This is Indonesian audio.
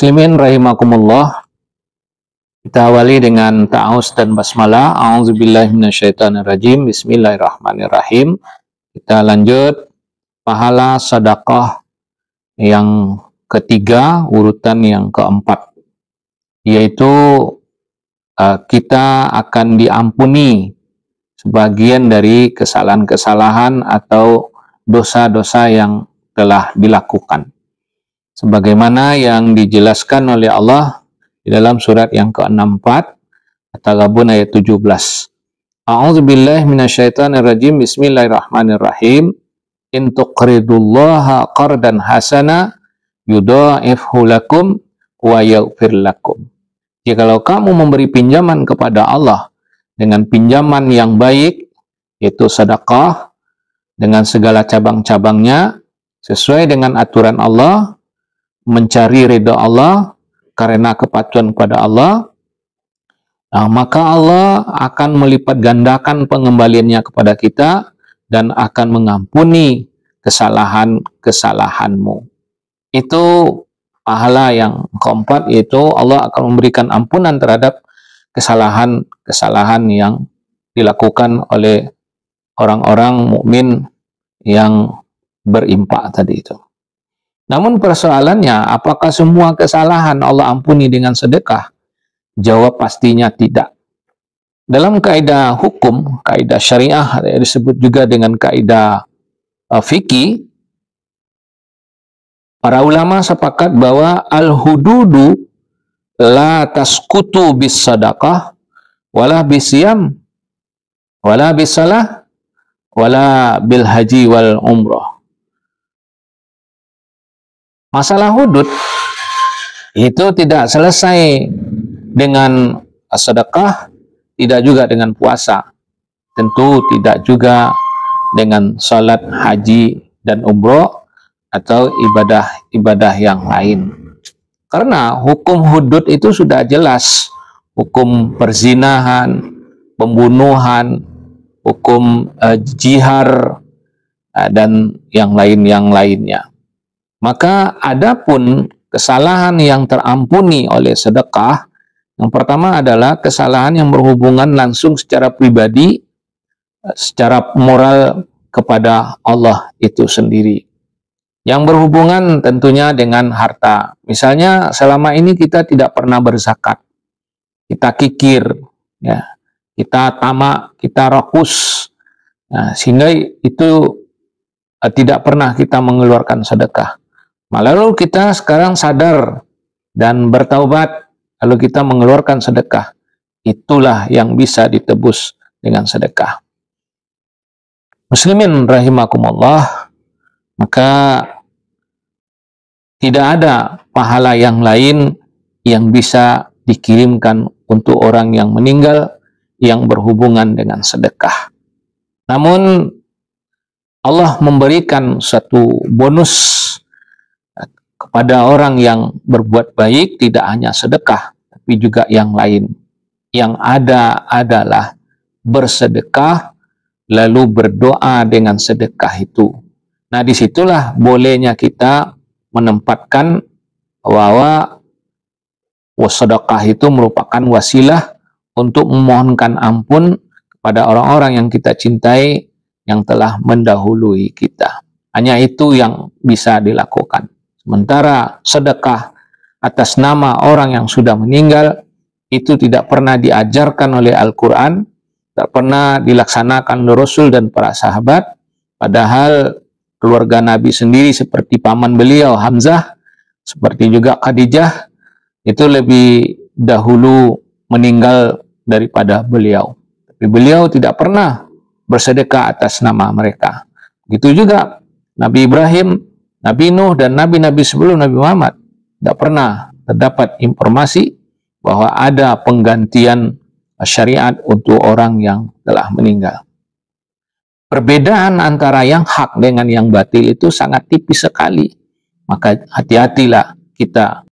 Muslimin rahimakumullah, kita awali dengan ta'awuz dan basmalah. A'udzubillahi minasyaitonirrajim. Bismillahirrahmanirrahim. Kita lanjut pahala sedekah yang ketiga, urutan yang keempat, yaitu kita akan diampuni sebagian dari kesalahan-kesalahan atau dosa-dosa yang telah dilakukan, sebagaimana yang dijelaskan oleh Allah di dalam surat yang ke-64 At-Taghabun ayat 17. A'udzubillahi minasyaitonirrajim. Bismillahirrahmanirrahim. In tuqridullaha qardan hasana yudha'ifhu lakum wa yaghfir lakum. Jikalau kamu memberi pinjaman kepada Allah dengan pinjaman yang baik, yaitu sedekah dengan segala cabang-cabangnya sesuai dengan aturan Allah, mencari ridha Allah karena kepatuhan kepada Allah, maka Allah akan melipat gandakan pengembaliannya kepada kita dan akan mengampuni kesalahan-kesalahanmu. Itu pahala yang keempat, yaitu Allah akan memberikan ampunan terhadap kesalahan-kesalahan yang dilakukan oleh orang-orang mukmin yang berimpak tadi itu. Namun persoalannya, apakah semua kesalahan Allah ampuni dengan sedekah? Jawab pastinya tidak. Dalam kaidah hukum, kaidah syariah, disebut juga dengan kaidah fikih, para ulama sepakat bahwa al-hududu la taskutu bis sadaqah wala bisyam wala bisalah wala bil haji wal umrah. Masalah hudud itu tidak selesai dengan sedekah, tidak juga dengan puasa, tentu tidak juga dengan salat, haji, dan umroh atau ibadah-ibadah yang lain. Karena hukum hudud itu sudah jelas, hukum perzinahan, pembunuhan, hukum jihar, dan yang lainnya. Maka adapun kesalahan yang terampuni oleh sedekah, yang pertama adalah kesalahan yang berhubungan langsung secara pribadi, secara moral kepada Allah itu sendiri. Yang berhubungan tentunya dengan harta. Misalnya selama ini kita tidak pernah berzakat, kita kikir, ya, kita tamak, kita rakus, sehingga itu tidak pernah kita mengeluarkan sedekah. Lalu kita sekarang sadar dan bertaubat, lalu kita mengeluarkan sedekah. Itulah yang bisa ditebus dengan sedekah. Muslimin rahimakumullah, maka tidak ada pahala yang lain yang bisa dikirimkan untuk orang yang meninggal yang berhubungan dengan sedekah. Namun Allah memberikan satu bonus kepada orang yang berbuat baik, tidak hanya sedekah, tapi juga yang lain. Yang ada adalah bersedekah, lalu berdoa dengan sedekah itu. Nah, disitulah bolehnya kita menempatkan bahwa sedekah itu merupakan wasilah untuk memohonkan ampun kepada orang-orang yang kita cintai, yang telah mendahului kita. Hanya itu yang bisa dilakukan. Sementara sedekah atas nama orang yang sudah meninggal itu tidak pernah diajarkan oleh Al-Quran, tidak pernah dilaksanakan oleh Rasul dan para sahabat. Padahal keluarga Nabi sendiri seperti paman beliau Hamzah, seperti juga Khadijah, itu lebih dahulu meninggal daripada beliau. Tapi beliau tidak pernah bersedekah atas nama mereka. Begitu juga Nabi Ibrahim, Nabi Nuh, dan nabi-nabi sebelum Nabi Muhammad. Tidak pernah terdapat informasi bahwa ada penggantian syariat untuk orang yang telah meninggal. Perbedaan antara yang hak dengan yang batil itu sangat tipis sekali. Maka hati-hatilah kita